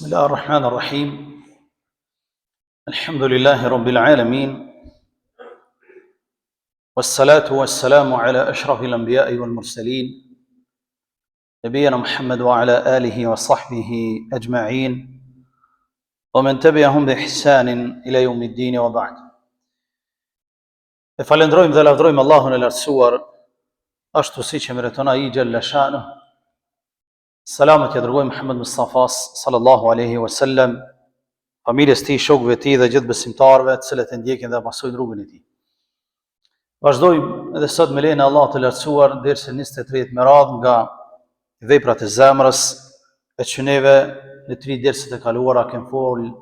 بسم الله الرحمن الرحيم الحمد لله رب العالمين والصلاة والسلام على أشرف الأنبياء والمرسلين نبينا محمد وعلى آله وصحبه أجمعين ومن تبعهم بإحسان إلى يوم الدين وبعد. Falendrojmë dhe lavdrojmë Allahun e lartësuar, ashtu siç e meriton ai xhalla shanu. Salamet ja dërgojmë Muhammed Mustafas sallallahu alaihi wasallam, familjes tij, shokëve të tij dhe gjithë besimtarëve të cilët e ndjekin dhe pasojnë rrugën e tij. Vazhdojmë edhe sot me lejen e Allahut të lartësuar dersën 23 me radhë nga veprat e zemrës, e që neve në 3 derset e kaluara kemë folë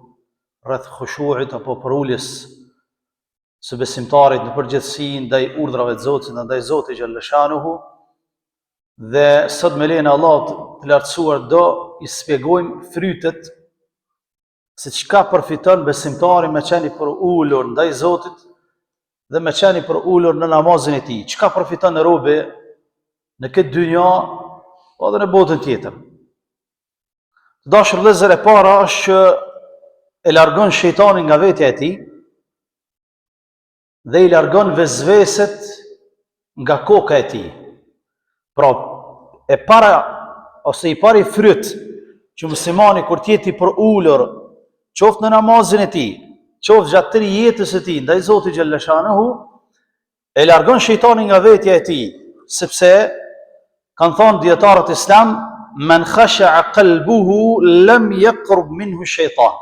rreth khushuit apo për uljes së besimtarit në përgjithësi ndaj urdhrave të Zotit, ndaj Zotit xhalla shanuhu. Dhe sot me lejen e Allahut të lartësuar do i shpjegojmë frytet se çka përfiton besimtari me qenë për ulur ndaj Zotit dhe me qenë për ulur në namazin e tij. Çka përfiton robi në këtë dynja po edhe në botën tjetër. Dashur vëllezër, e para është që e largon shejtanin nga vetja e tij dhe i largon vezveset nga koka e tij. Pra, e para ose i pari fryt që muslimani kur t'jeti për ulur, qoftë në namazin e tij, qoftë gjatë tërë jetës së tij ndaj Zotit xhalla shanuhu, e largon shejtanin nga vetja e tij, sepse kanë thënë dietarët islam, men khasha'a qalbuhu lam yaqrub minhu shejtan.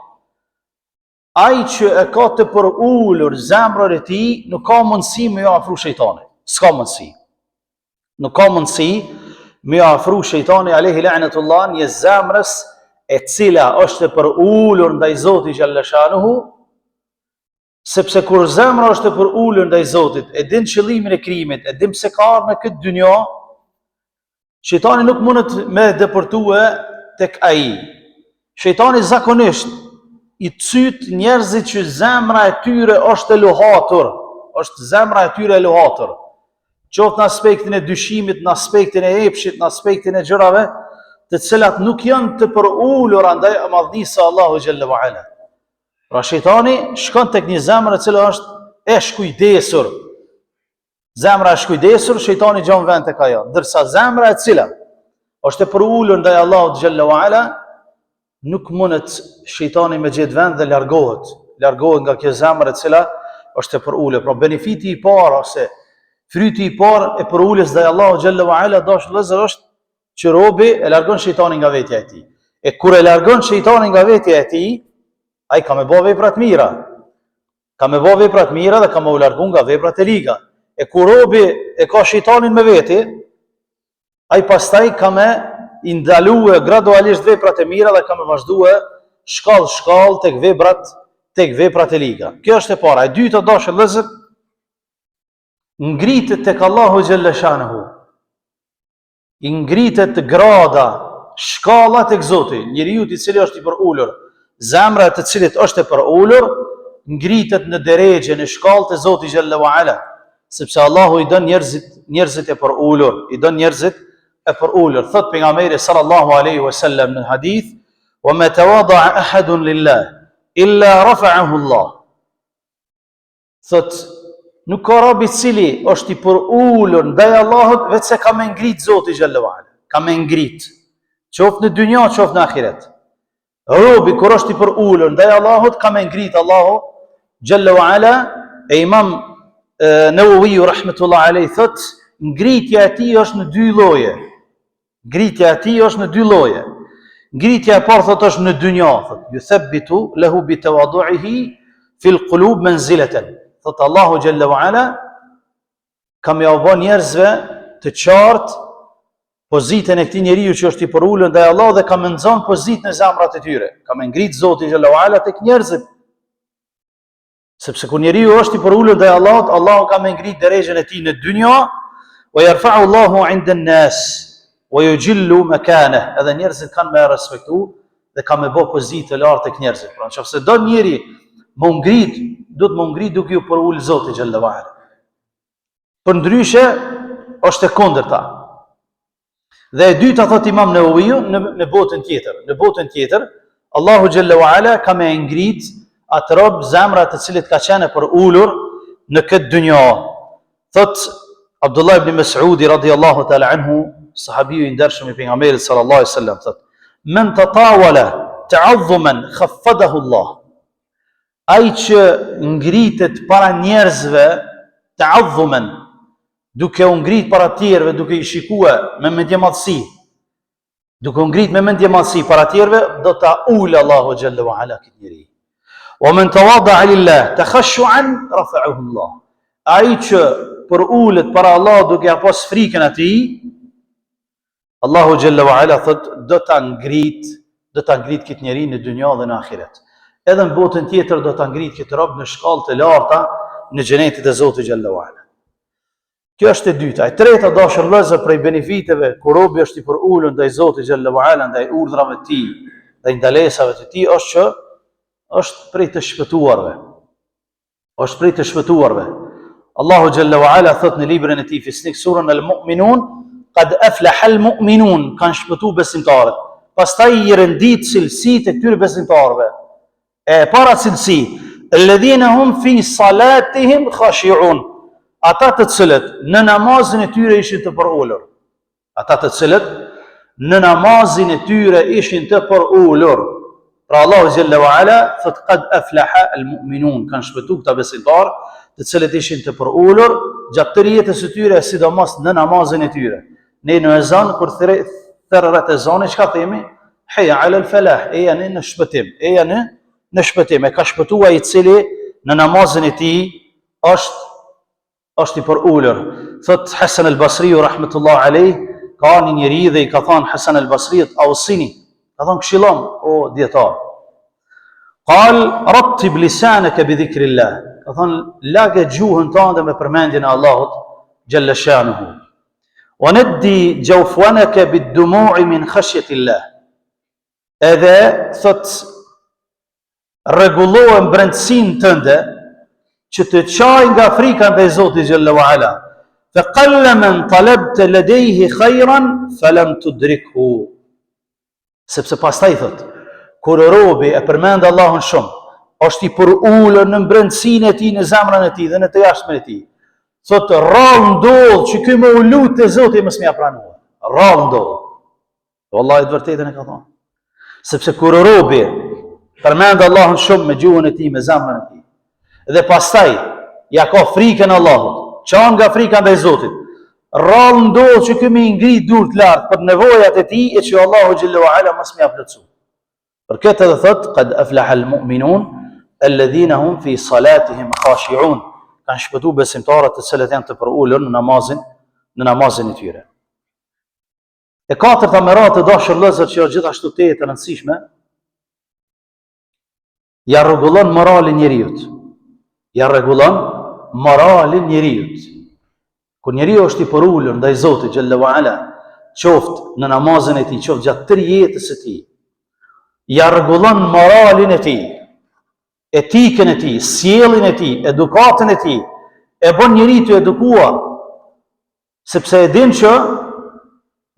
Ai që e ka të për ulur zemrën e tij, nuk ka mundësi me ju afru shejtanit. S'ka mundësi. Nuk ka mundësi me ju afru shejtani alayhi la'natullah një zemrës e cila është për ulur ndaj Zotit xhalla shanuhu, sepse kur zemra është për ulur ndaj Zotit, e din qëllimin e krijimit, e din pse ka ardhur në këtë dynjë, shejtani nuk mundet me depërtue tek ai. Shejtani zakonisht i cyt njerëzit që zemra e tyre është e lohatur, është zemra e tyre e lohatur. Qoftë në aspektin e dyshimit, në aspektin e epshit, në aspektin e gjërave, të cilat nuk janë të për ulur ndaj madhnisë së Allahu xhalla wa ala. Pra shejtani shkon tek një zemër e cila është e shkujdesur. Zemra e shkujdesur, shejtani gjon vend tek ajo, ndërsa zemra e cila është e për ulur ndaj Allahut xhalla wa ala, nuk mundet shejtani me gjetë vend dhe largohet nga kjo zemër e cila është e për ulur. Pra benefiti i parë ose fryti i parë e për uljes ndaj Allahut xhalla wa ala dashur vëllezër është që robi e largon shejtanin nga vetja e tij. E kur e largon shejtanin nga vetja e tij, ai ka me bë vepra të mira. Ka me bë vepra të mira dhe ka me u largu nga veprat e liga. E kur robi e ka shejtanin me veti, ai pastaj ka me i ndalue gradualisht veprat e mira dhe ka me vazhdue shkallë tek veprat e liga. Kjo është e para. E dyta dashur vëllezër, ngritet tek Allahu xhalla shanuhu. I ngritet grada, shkalla tek Zoti. Njeriu i cili është i për ulur, zemra e të cilit është e për ulur, ngritet në derexhe, në shkallë të Zotit xhalla wa ala, sepse Allahu i don njerëzit e për ulur, i don njerëzit e për ulur. Thot pejgamberi sallallahu alaihi wasallam në hadith, wa ma tawada'a ahadun lillah illa rafa'ahu Allah. Thot nuk ka rob i cili është i për ulur ndaj Allahut vetë se ka me ngrit Zoti xhalla wa ala. Ka me ngrit. Qoftë në dynja, qoftë në ahiret. Robi kur është i për ulur ndaj Allahut ka me ngrit Allahu xhalla wa ala. E Imam Nawawi rahmetullah alayhi thot, ngritja e tij është në 2 lloje. Ngritja e tij është në 2 lloje. Ngritja e parë thot është në dynja, thot, yuthabbitu lahu bi tawaddu'ihi fil qulub manzilatan. Thot Allahu xhalla wa ala ka me u bë njerëzve të qartë pozitën e këtij njeriu që është i për ulur ndaj Allahut dhe ka me nxon pozitën e zemrat e tyre. Ka me ngrit Zoti xhalla wa ala tek njerëzit. Sepse kur njeriu është i për ulur ndaj Allahut, Allahu ka me ngrit derexhen e tij në dynja, wa yarfa'u Allahu 'inda an-nas wa yujillu makanahu. Edhe njerëzit kanë me respektu dhe ka me bë pozitë të lartë tek njerëzit. Pra nëse do njeri më ngrit, do të më ngrit duke ju për ul Zoti xhalla wa ala. Për ndryshe është e kundërta. Dhe e dyta thot Imam Nawawi në botën tjetër. Në botën tjetër Allahu Gjelle wa Ala ka me ngrit atë rob zemrat të cilit ka qene për ullur në këtë dynja. Thot Abdullah ibn Mas'udi radiallahu ta'ala anhu, sahabiju i ndershëm i pejgamberit sallallahu alaihi wasallam, thot: "Men tatawala ta'azzuman khaffadahu Allah." Ai që ngritet para njerëzve ta'azzuman, duke u ngrit para tjerëve, duke i shikuar me mendjemadhsi, duke u ngrit me mendjemadhsi para tjerëve, do ta ulë Allahu Gjelle wa Ala këtë njeri. Wa men tawada'a lillah takhashu'an rafa'ahu Allah. Ai që për ullet para Allah duke ja pas frikën atij, Allahu Gjelle wa Ala thot do ta ngrit këtë njeri në dynja dhe në ahiret. Edhe në botën tjetër do ta ngrit këtë rob në shkallë të larta në xhenetin e Zotit Gjelle wa Ala. Kjo është e dyta. E treta, dashur vëllezër, prej benefiteve kur robi është i përulur ndaj Zotit Gjelle wa Ala, ndaj urdhrave të tij, ndaj ndalesave të tij, është që është prej të shpëtuarve. Është prej të shpëtuarve. Allahu Gjelle wa Ala thot në librin e tij Fisnik, surën Al-Mu'minun, qad aflaha al-mu'minun, kanë shpëtu besimtarët. Pastaj i rendit cilësitë e këtyre besimtarëve. E para cilësi, alladhina hum fi salatihim khashi'un. Ata të cilët në namazin e tyre ishin të përulur. Ata të cilët në namazin e tyre ishin të përulur. Pra Allahu Gjelle wa Ala thot qad aflaha al-mu'minun, kanë shpëtu këta besimtarë të cilët ishin të përulur gjatë të jetës së tyre, sidomos në namazin e tyre. Ne në ezan, kur thërrat ezani, çka themi? Hayya 'ala al-falah, e janë në shpëtim, në shpëtim. E ka shpëtuar i cili në namazin e tij është i përulur. Thot Hasan al-Basri rahmetullah alayh, ka një njeri dhe i ka thënë Hasan al-Basri, ausini, ka thënë këshillom o dietar. Qal rattib lisanaka bi dhikrillah, ka thënë lagë gjuhën tënde me përmendjen e Allahut Jalla shanuhu. Wa naddi jawfanaka bid-dumu'i min khashyatillah. Edhe thot rregullohen brendësinë tënde që të qaj nga frika ndaj Zotit Gjelle wa Ala. Fa qalla man talabta ladayhi khayran falam tudrikhu. Sepse pastaj thot, kur robi e përmend Allahun shumë, është i përulur në brendësinë e tij, në zemrën e tij dhe në të jashtën e tij, thot rrallë ndodh që ky më u lut te Zoti mos më ia pranoj. Rrallë ndodh. Wallahi të vërtetën e ka thonë. Sepse kur robi përmend Allahun shumë me gjuhën e tij, me zemrën e tij, dhe pastaj ja ka frikën Allahut, çan nga frika ndaj Zotit, rrallë ndodh që ky më i ngrit durt lart për nevojat e tij e që Allahu Gjelle wa Ala mos më ia plotësoj. Për këtë edhe thot qad aflaha al-mu'minun alladhina hum fi salatihim khashi'un, kanë shpëtu besimtarët të cilët janë të përulur në namazin e tyre. E katërta merat të dashur vëllezër, që është gjithashtu të rëndësishme, ja rregullon moralin njeriut. Ja rregullon moralin njeriut. Kur njeriu është i përulur ndaj Zotit Gjelle wa Ala, qoftë në namazin e tij, qoftë gjatë tërë jetës së tij, ja rregullon moralin e tij, etikën e tij, sjelljen e tij, edukatën e tij, e bën njeriu të edukuar, sepse e din që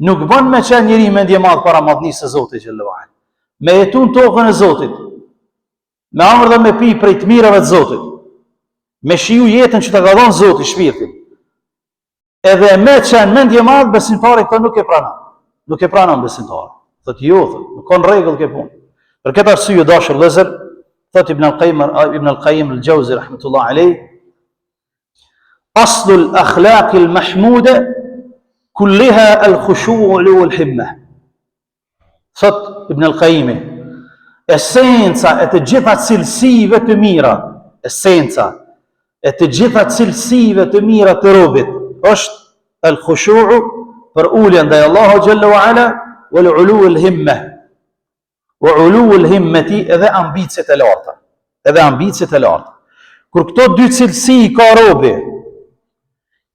nuk bën me qenë njeri mendje madh para madhnisë së Zotit Gjelle wa Ala. Me jetun tokën e Zotit, me amër dhe me pi prej të mirave të Zotit, me shiju jetën që të ka dhënë Zoti shpirtin, edhe me qenë mendje madh, besimtari këto nuk e pranon. Nuk e pranon besimtari. Thot jo, nuk ka rregull kjo punë. Për këtë arsye dashur vëllezër, thot Ibn al-Qayyim al-Jawzi rahmetullah alayh, aslu al-akhlaq al-mahmuda kulliha al-khushu' wal-himma. Thot Ibn al-Qayyim, esenca e të gjitha cilësive të mira, esenca e të gjitha cilësive të mira të robit është al-khushu', për uljen ndaj Allahu Gjelle wa Ala, wal-ulu al-himma, wa ulu al-himmati, edhe ambicet e larta. Edhe ambicet e larta. Kur këto dy cilësi ka robi,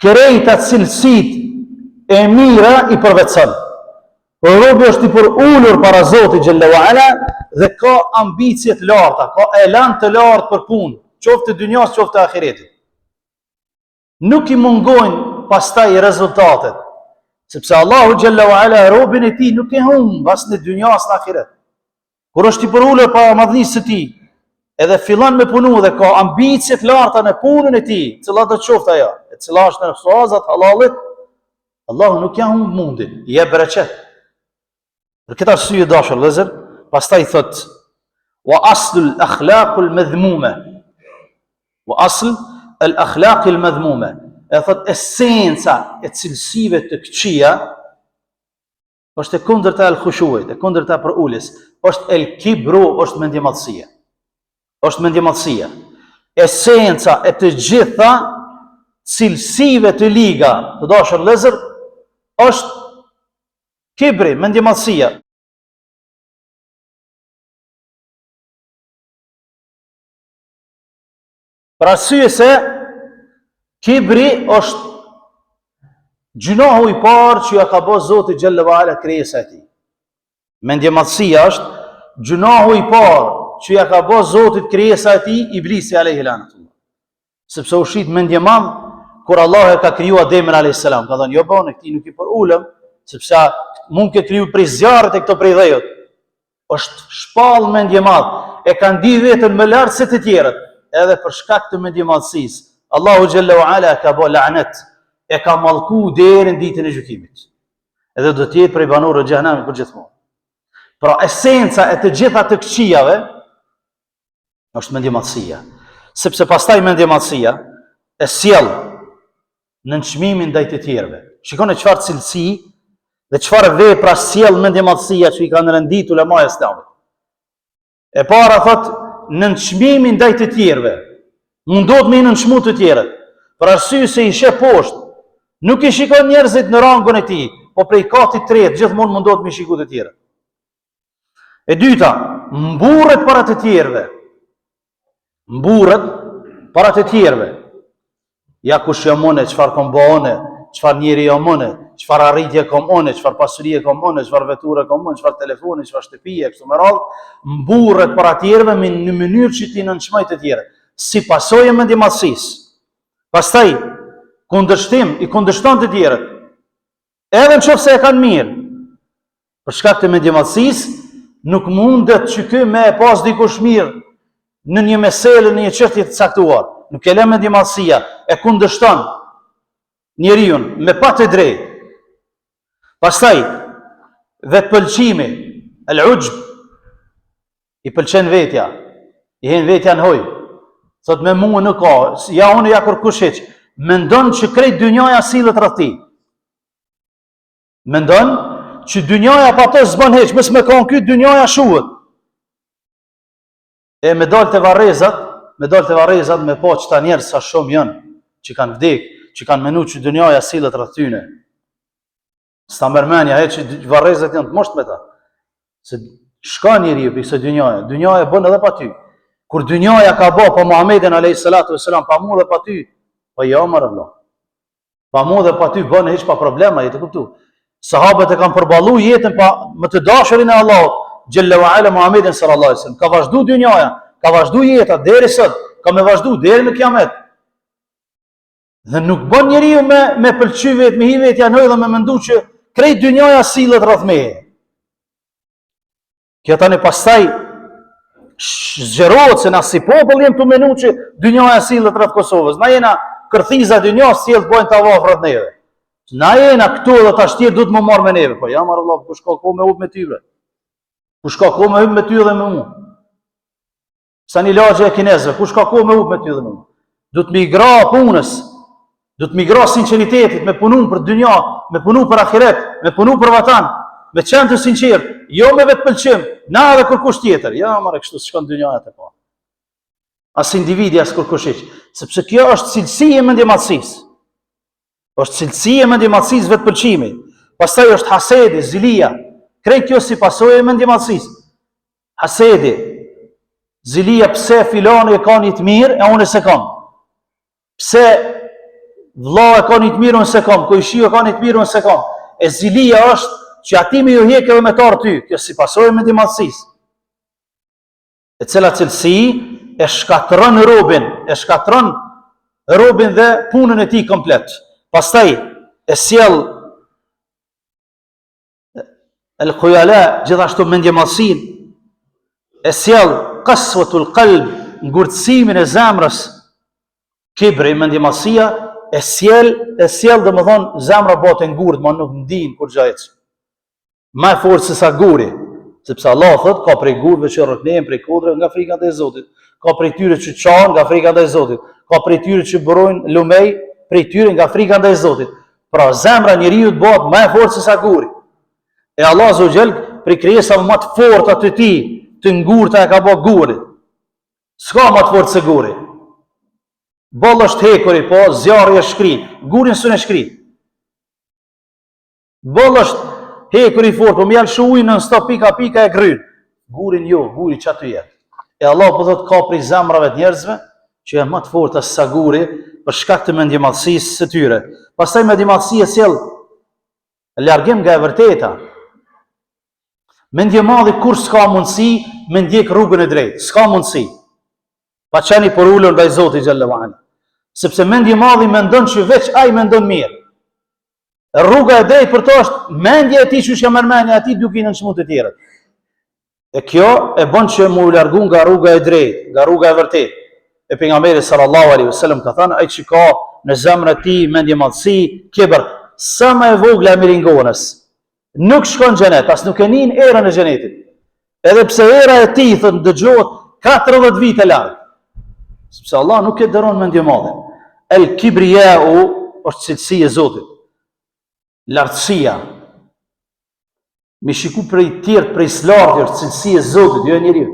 krejta cilësit e mira i përvetson. Por robi është i përulur para Zotit Gjelle wa Ala dhe ka ambicet larta, ka elan të lartë për punë, qoftë të dynjas, qoftë të ahiretit. Nuk i mungojnë pastaj rezultatet, sepse Allahu Gjelle wa Ala robin e tij nuk e humb as në dynjas në ahiret. Kur është i përulur pa madhnisë së tij, edhe fillon me punu dhe ka ambicie të larta në punën e tij, cila do të qoftë ajo, e cila është në suazat halalit, Allahu nuk ja humb mundin, i jep bereqet. Për këtë arsye dashur vëllezër, pastaj thot wa aslu al-akhlaq al-madhmuma. Wa asl al-akhlaq al-madhmuma. E thot esenca e cilësive të këqija është e kundërta e al-khushuit, e kundërta për uljes, është el-kibru, është mendjemadhësia. Është mendjemadhësia. Esenca e të gjitha cilësive të liga, të dashur vëllezër, është kibri, mendjemadhësia. Për arsye se kibri është gjunohu i parë që ja ka bërë Zoti xhalla ve ala krijesa e tij. Mendjemadhësia është gjunohu i parë që ja ka bërë Zotit krijesa e tij, Iblisi alayhi lanatullah. Sepse u shit mendjemadh kur Allah e ka kriju Ademin alayhis salam, ka thënë jo bane, këtij nuk i për ulëm, sepse mund të kriju prej zjarrit e këto prej dhejut. Është shpall mendjemadh, e kanë di veten më lart se të tjerët, edhe për shkak të mendjemadhësisë. Allahu xhalla wa ala ka bë lanet, e ka mallku deri në ditën e gjykimit. Edhe do të jetë prej banorëve të xhenemit për gjithmonë. Pra esenca e të gjitha të këqijave është mendjemadhësia. Sepse pastaj mendjemadhësia e sjell në çmimin ndaj të tjerëve. Shikoni çfarë cilësi dhe çfarë vepra sjell mendjemadhësia që i kanë renditur ulemat e Islamit. E para thot në çmimin ndaj të tjerëve. Mundohet me nënçmu të tjerët. Për arsye se i sheh poshtë, nuk i shikon njerëzit në rangun e tij, po prej katit tretë gjithmonë mundohet me shikoj të tjerët. E dyta, mburret para të tjerëve. Mburret para të tjerëve. Ja kush jam unë, çfarë kam bëone, çfarë njeri jam unë, çfarë arritje kam unë, çfarë pasurie kam unë, çfarë veture kam unë, çfarë telefoni, çfarë shtëpie, kështu me radhë, mburret para të tjerëve në mënyrë që ti nënçmoj të tjerët, si pasojë mendjemadhësisë. Pastaj i kundërshton të tjerët. Edhe nëse e kanë mirë, për shkak të mendjemadhësisë, nuk mundet që ky me e pas dikush mirë në një meselë, në një çështje të caktuar. Nuk e lë mendjemadhësia, e kundërshton njeriu me pa të drejtë. Pastaj vetpëlqimi, el-ujb, i pëlqen vetja, i hen vetja në hoj. Thot me mua nuk ka, ja unë ja kërkush hiç. Mendon që krejt dynjaja sillet rreth tij. Mendon që dynjaja pa të s'bën hiç, mos më kanë ky dynjaja shuhet. E me dal të varrezat, me po që ta njerës sa shumë janë, që kanë vdek, që kanë menu që dynjaja sillet rreth tyne. S'ta mërmenja, që varrezat janë të mosht me ta. Se shka njeri për kësë dynjaja bën edhe pa ty. Kur dynjaja ka bë pa Muhammedin a.s. pa mu dhe pa ty, pa jamër e vla. Pa mu dhe pa ty bën hiç pa problema, jetë kuptu. Sahabët e kanë përballu jetën pa më të dashurin e Allahut, Jalla wa ala Muhammedin sallallahu alaihi wasallam. Ka vazhdu dynjaja, ka vazhdu jeta deri sot, ka me vazhdu deri në kiamet. Dhe nuk bën njeriu me pëlqy vetë, me hi vetë janë dhe me mendu që krejt dynjaja sillet rreth meje. Kjo tani pastaj zgjerohet se na si popull jemi të menu që dynjaja sillet rreth Kosovës. Na jena kërthiza dynjas sjell të bojnë tavaf rreth neve. Na jena këtu dhe tash tjerë duhet më marr me neve. Po jam Allah, kush ka kohë me hub me ty bre? Kush ka kohë me hub me ty dhe me mua? Sa një lagje e kinezëve, kush ka kohë me hub me ty dhe me mua? Du të migra punës, du të migra sinceritetit, me punu për dynja, me punu për ahiret, me punu për vatan, me qenë të sinqert, jo me vetë pëlqim, na edhe kërkush tjetër. Ja, mare kështu s'kan dynjajat e pa. As individi, as kërkush hiç. Sepse kjo është cilësi e mendjemadhësisë. Është cilësi e mendjemadhësisë vetë pëlqimi. Pastaj është hasedi, zilia. Krejt kjo si pasojë e mendjemadhësisë. Hasedi, zilia, pse filani e ka një të mirë, e unë se kam. Pse vlla e ka një të mirë, unë se kam. Kojshiu e ka një të mirë, unë se kam. E zilia është që ati me ju hek edhe me tarë ty. Kjo si pasojë e mendjemadhësisë. E cila cilësi e shkatron robin dhe punën e tij komplet. Pastaj e sjell el khuyala, gjithashtu mendjemadhësinë, e sjell qaswatul qalb, ngurtësimin e zemrës, kibri, mendjemallësia, e sjell domethënë zemra bëhet e ngurtë, ma nuk ndin kur gjajç. Më fort se sa guri, sepse Allah thot ka prej gurëve që rrotnen prej kodrave nga frika ndaj Zotit, ka prej tyre që çan nga frika ndaj Zotit, ka prej tyre që burojnë lumej prej tyre nga frika ndaj Zotit. Pra zemra e njeriu bëhet më e fortë se sa guri. E Allah Azza wa Jall prej krijesave më të forta të tij, të ngurta e ka bë gurin. S'ka më të fortë se guri. Boll është hekuri, po zjarri e shkrin. Gurin s'u e shkrin. Boll është hekuri fort, po më janë ujë në stop pika e gryn. Gurin jo, guri ç'a të jetë. E Allah po thot ka prej zemrave të njerëzve që janë më të forta se sa guri për shkak të mendjemallësisë së tyre. Pastaj mendjemallësia sjell largim nga e vërteta. Mendjemalli kur s'ka mundësi me ndjek rrugën e drejtë, s'ka mundësi. Pa qeni për ullën ndaj Zotit xhallahu ala. Sepse mendjemalli mendon që veç ai mendon mirë. Rruga e drejtë për to është mendja e tij që është mërmendja e tij duke i nënçmuar të tjerët. E kjo e bën që mu largu nga rruga e drejtë, nga rruga e vërtetë. E pejgamberi sallallahu alaihi wasallam ka thënë, ai që ka në zemrën e tij mendjemallësi, kibër, sa më e vogla e miringonës, nuk shkon në xhenet, as nuk e nin erën e xhenetit. Edhe pse era e tij thon dëgjohet 40 vite larg. Sepse Allah nuk e dëron mendjemallin. El kibriyau është cilësia e Zotit. Lartësia. Me shiku prej tjertë, prej slartë, është cilësia e Zotit, jo e njeriu.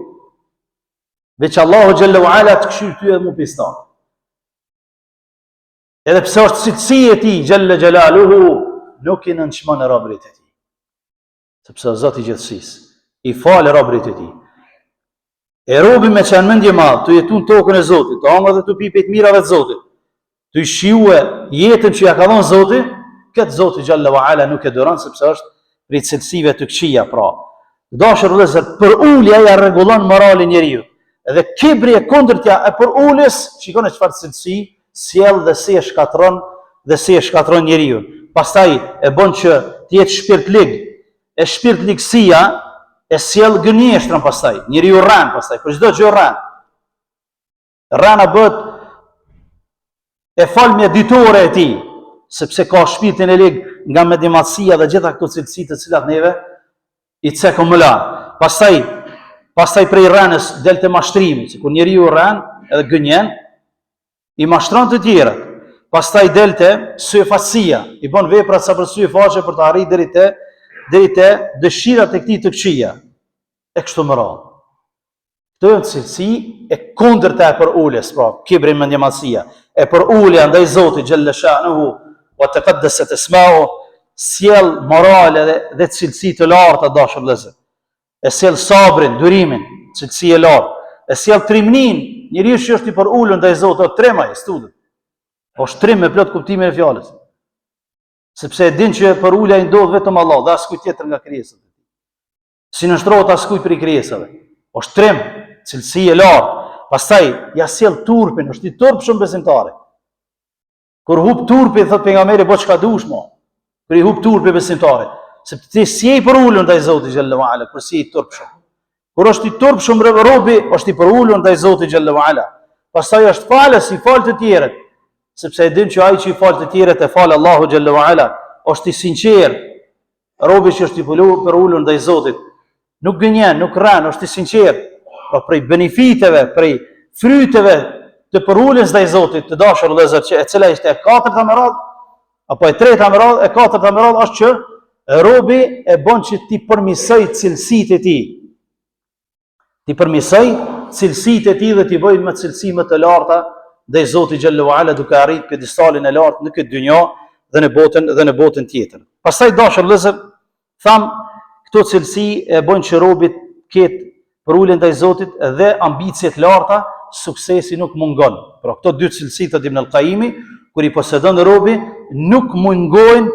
Veç Allahu xhallahu ala të këshyr ty edhe mu pistan. Edhe pse është cilësia e tij xhalla xhalaluhu, nuk i nënçmon robërit e tij. Sepse Zoti i gjithësisë i falë robërit e tij. E robi me që në mendje madhë, të jetu në tokën e Zotit, të hangë dhe të pipet mirave të Zotit, të shijue jetën që ja ka dhonë Zotit, këtë Zotit xhallahu ala nuk e dëron, sepse është prej cilësive të këqija pra. Dashur vëllezër, për ulja ja rregullon moralin njeriu. Edhe kibri e kundërtja e për uljes, shikoni çfarë cilësi sjell dhe si e shkatron njeriu. Pastaj e bën që të jetë shpirtlig. E shpirtligësia e sjell gënjeshtrën pastaj. Njeriu rran pastaj, për çdo gjë rran. Rrana bëhet e falmja ditore e tij, sepse ka shpirtin e lig nga mendjemallësia dhe gjitha këto cilësi të cilat neve i cekon më lart. Pastaj prej rënës delte mashtrimi, që kur njeriu rran edhe gënjen, i mashtron të tjerët. Pastaj delte syfaqësia, i bën vepra sa për syfaqe për të arritur deri te dëshirat e këtij të këqija. E kështu me radhë. Këto janë cilësi e kundërta e për uljes, pra kibri, mendjemallësia, e për ulja ndaj Zotit xhalla shanuhu wa taqaddasat asma'u, sjell morale dhe cilësi të larta dashur vëllezër. E sjell sabrin, durimin, cilësi e lartë. E sjell trimnin, njeriu që është i për ulën ndaj Zotit, tremaj, student. Është trim me plot kuptimin e fjalës. Sepse e din që për ulja i ndodh vetëm Allah dhe askujt tjetër nga krijesat. Si nështrohet askujt prej krijesave. Është trim, cilësi e lartë. Pastaj ja sjell turpin, është i turpshëm besimtari. Kur hub turpi, thot pejgamberi, po çka dush mo. Kur i hub turpi besimtari, sepse ti si je për ulën ndaj Zotit xhallahu ala, kur si i turpshëm. Kur është i turpshëm robi, është i për ulën ndaj Zotit xhallahu ala. Pastaj është falës, i fal të tjerët. Sepse e din që ai që i fal të tjerët e fal Allahu xhallahu ala, është i sinqert. Robi që është i për ulën ndaj Zotit, nuk gënjen, nuk rran, është i sinqert. Pra prej benefiteve, prej fryteve të për ulës ndaj Zotit, të dashur vëllezër, që e cila ishte e katërta me radhë, apo e treta me radhë, e katërta me radhë është që robi e bën që ti përmisoj cilësitë e tij. Ti përmisoj cilësitë e tij dhe ti bëj me cilësi më të larta ndaj Zotit xhallahu ala, duke arritur pjedestalin e lartë në këtë dynjë dhe në botën tjetër. Pastaj dashur vëllezër, tham këto cilësi e bën që robi ketë për ulën ndaj Zotit dhe ambicie të larta, suksesi nuk mungon. Pra këto dy cilësi të Ibn al-Qayyimi, kur i posedon robi, nuk mungojnë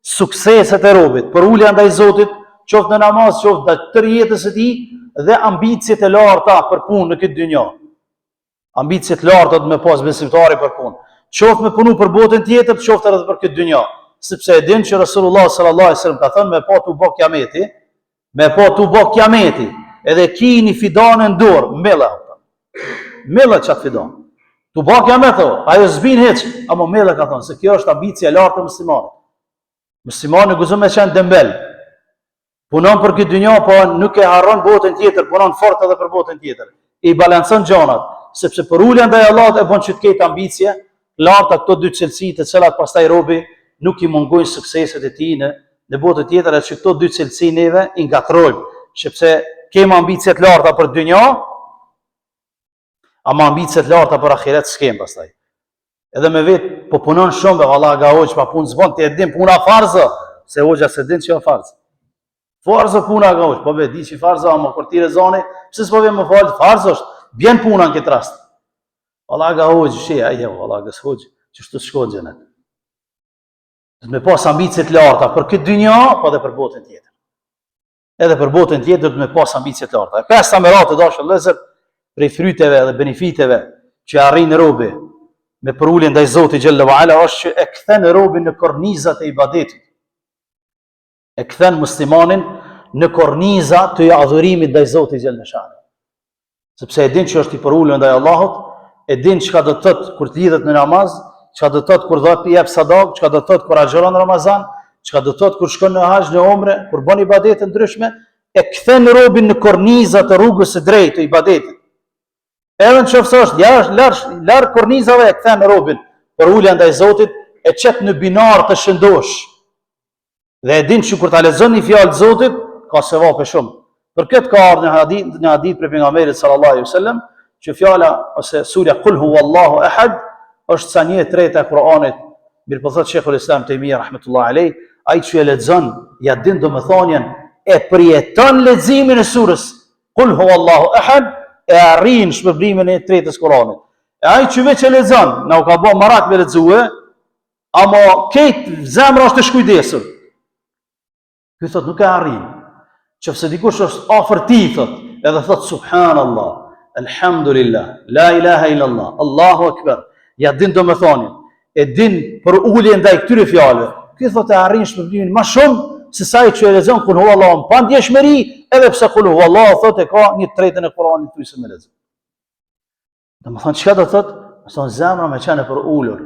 sukseset e robit. Për ulja ndaj Zotit, qoftë në namaz, qoftë në tërë jetës së tij, dhe ambicjet e larta për punë në këtë dynjë. Ambicjet larta do me pas besimtari për punë. Qoftë me punu për botën tjetër, qoftë edhe për këtë dynjë. Sepse e din që Rasulullah sallallahu alaihi wasallam ka thënë me pa tu bë kiameti, edhe ki një fidanë në dorë, mella qatë fidanë. Tu bakja me tho, ajo zbin heq, amo mella ka thonë, se kjo është ambicia lartë të muslimanit. Muslimani guzo me qenë dembel, punon për këtë dynja, po nuk e harron botën tjetër, punon fort edhe për botën tjetër. I balancon gjanat, sepse për ulja ndaj Allahut e bën që të ketë ambicie, larta këto dy cilësi të cilat pastaj robi nuk i mungojnë sukseset e tij në botën tjetër, e që këto dy cilësi neve i ngatrojmë, sepse kemi ambicie të larta për dynja, ama ambicie të larta për ahiret s'kem pastaj. Edhe me vetë po punon shumë, valla ga hoq pa punë zbon, ti e din puna farzë, se hoxha se din që jo farzë. Farzë puna ga hoq, po be di që farzë, ama kur ti rezoni, pse s'po vjen më fal, farzë është, bjen puna në këtë rast. Valla ga hoq, shi, ajo, valla ga hoq, që shtu shkon xhenet. Do me pas ambicie të larta për këtë dynja, po edhe për botën tjetër. Edhe për botën tjetër do me pas ambicie të larta. E pesta meratë dashur vëllezër, prej fryteve dhe benefiteve që arrin robi me përuljen ndaj Zotit xhalla wa ala është që e kthen robin në kornizat e ibadetit. E kthen muslimanin në kornizat të adhurimit ndaj Zotit xhalla shani. Sepse e din që është i përulur ndaj Allahut, e din çka do të thotë kur të lidhet në namaz, çka do të thotë kur do të jep sadak, çka do të thotë kur agjeron Ramazan, çka do të thotë kur shkon në haxh, në umre, kur bën ibadete ndryshme, e kthen robin në kornizat e rrugës së drejtë të ibadetit. Edhe në qoftë është larg kornizave e kthen robin për ulja ndaj Zotit, e çet në binar të shëndosh. Dhe e din që kur ta lexon një fjalë të Zotit, ka sevap shumë. Për këtë ka ardhur në hadith për pejgamberin sallallahu alaihi wasallam, që fjala ose surja Qul huwallahu ahad është sa 1/3 e Kur'anit. Mirë po thot Sheikhul Islam Taymija rahmetullahi alayh, ai që e lexon, ja din domethënien, e përjeton leximin e surës Qul huwallahu ahad, e arrin shpërblimin e 1/3 të Kur'anit. E ai që veç e lexon, na u ka bë marak me lexue, ama këtë zemra është e shkujdesur. Ky thot nuk e arrin. Qofse dikush është afër ti thot, edhe thot subhanallah, alhamdulillah, la ilaha illallah, Allahu akbar. Ja din domethënien, e din për ulje ndaj këtyre fjalëve. Ky thot e arrin shpërblimin më shumë se sa ai që e lexon Qul huwallahu pa ndjeshmëri, edhe pse Qul huwallahu thot e ka 1/3 e Kur'anit thjesht me lexim. Domethënë çka do thot? Son zemra me qenë për ulur.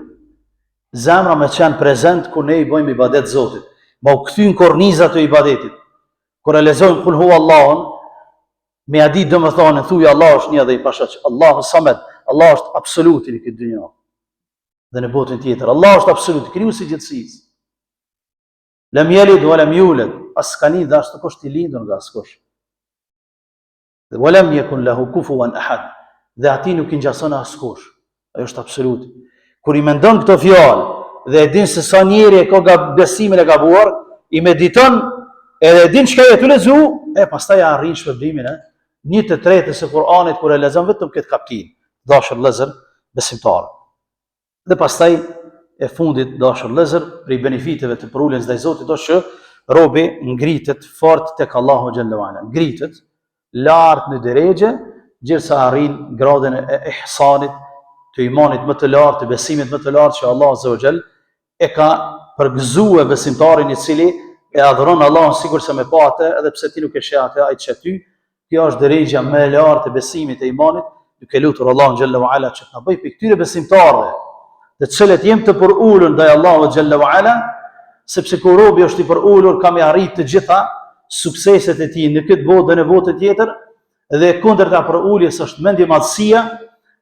Zemra me qenë prezent kur ne i bëjmë ibadet Zotit. Ma u kthyn kornizat e ibadetit. Kur e lexojmë Qul huwallahu, me a di domethënë thuaj Allah është një dhe i pashoq. Allahu Samad, Allah është absoluti në këtë dynjë. Dhe në botën tjetër, Allah është absoluti, krijuesi i gjithësisë. Lam yalid wa lam yulad, askani dhe ashtu është i lindur nga askush. Dhe wa lam yakun lahu kufuwan ahad, dhe ati nuk i ngjason askush. Ai është absoluti. Kur i mendon këto fjalë dhe e din se sa njeri e ka besimin e gabuar, i mediton edhe e din çka e tu lezu, e pastaj arrin shpërblimin e 1/3 e Kur'anit kur e lexon vetëm këtë kapitull. Dashur vëllezër besimtar. Dhe pastaj e fundit dashur vëllezër, për benefiteve të përuljes ndaj Zotit është që robi ngritet fort tek Allahu xhalla wala. Ngritet lart në drejgje, gjithsa arrin gradën e ihsanit, të imanit më të lartë, të besimit më të lartë që Allah azza wa jall e ka përgëzuar besimtarin i cili e adhuron Allahun sikur se me pa atë, edhe pse ti nuk e sheh atë, ai çet ty. Kjo është drejgja më e lartë e besimit e imanit, duke lutur Allahun xhalla wa ala që të na bëj për këtyre besimtarëve, të cilët jem të përulur ndaj Allahut xhalla wa ala, sepse kur robi është i përulur ka me arrit të gjitha sukseset e tij në këtë botë dhe në botën tjetër, dhe kundërta për uljes është mendje madhësia.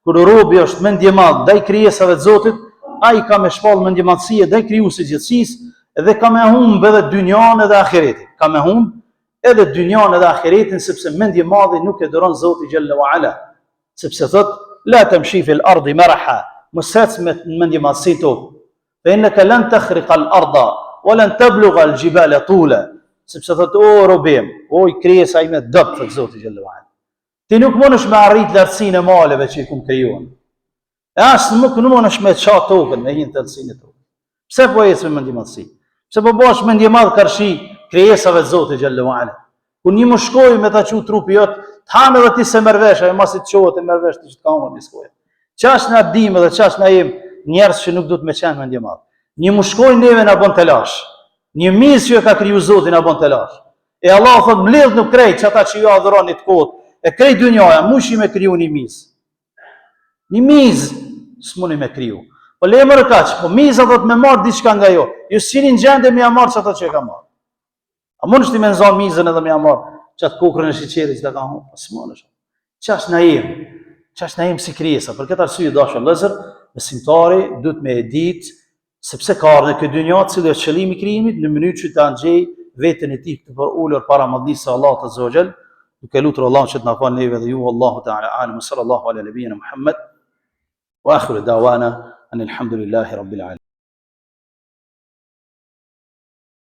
Kur robi është mendje madh ndaj krijesave të Zotit, ai ka me shpall mendje madhësie ndaj krijuesit të gjithësisë dhe ka me humb edhe dynjan edhe ahiretin. Ka me humb edhe dynjan edhe ahiretin sepse mendje madhe nuk e doron Zoti xhalla wa ala. Sepse thot la tamshi fil ardi maraha, mos ec me mendje madhësi tokë. Fa innaka lan takhriqa al arda wa lan tablugha al jibala tula. Sepse thot o robim, o i krijesa ime dot thot Zoti xhalla wa ala. Ti nuk mundesh me arrit lartësinë e maleve që i kum krijuar. As nuk mundesh me çat tokën me një lartësinë e tokës. Pse po ecë me mendje madhësi? Pse po bësh mendje madh karshi krijesave të Zotit xhalla wa ala? Ku një më shkoj me ta çu trupi jot, të hanë edhe ti se mervesh, ai mos i çohet e mervesh ti që të kamë në skojë. Çash na dim edhe çash na jem njerëz që nuk duhet me qenë mendje madh. Një më shkoj neve na bën telash. Një mis që e ka kriju Zoti na bën telash. E Allah thot, mbledh nuk krejt që ata që ju adhuroni të kot, e krejt dynjaja, mushi me kriju një mizë. Një mizë, s'muni me kriju. Po le mërë kaq, po miza do të me marë diçka nga jo. Ju s'jini në gjende me ja marë që ato që e ka marë. A mund është ti me nëza mizën edhe me ja marë që atë kokrën e shiqerit që të ka hu? Po s'mund është. Qash na im si krijesa. Për këtë arsye dashur vëllezër, besimtari duhet me e ditë sepse ka ardhur në këtë dynjë cili është qëllimi i krijimit në mënyrë që ta ngjej veten e tij të ulur para madhnisë së Allahut azza wa jall, duke lutur Allahun që të na falë neve dhe ju, Allahu ta'ala alim, sallallahu ala nabiyyina Muhammad wa akhiru da'wana anil hamdulillahi rabbil alamin.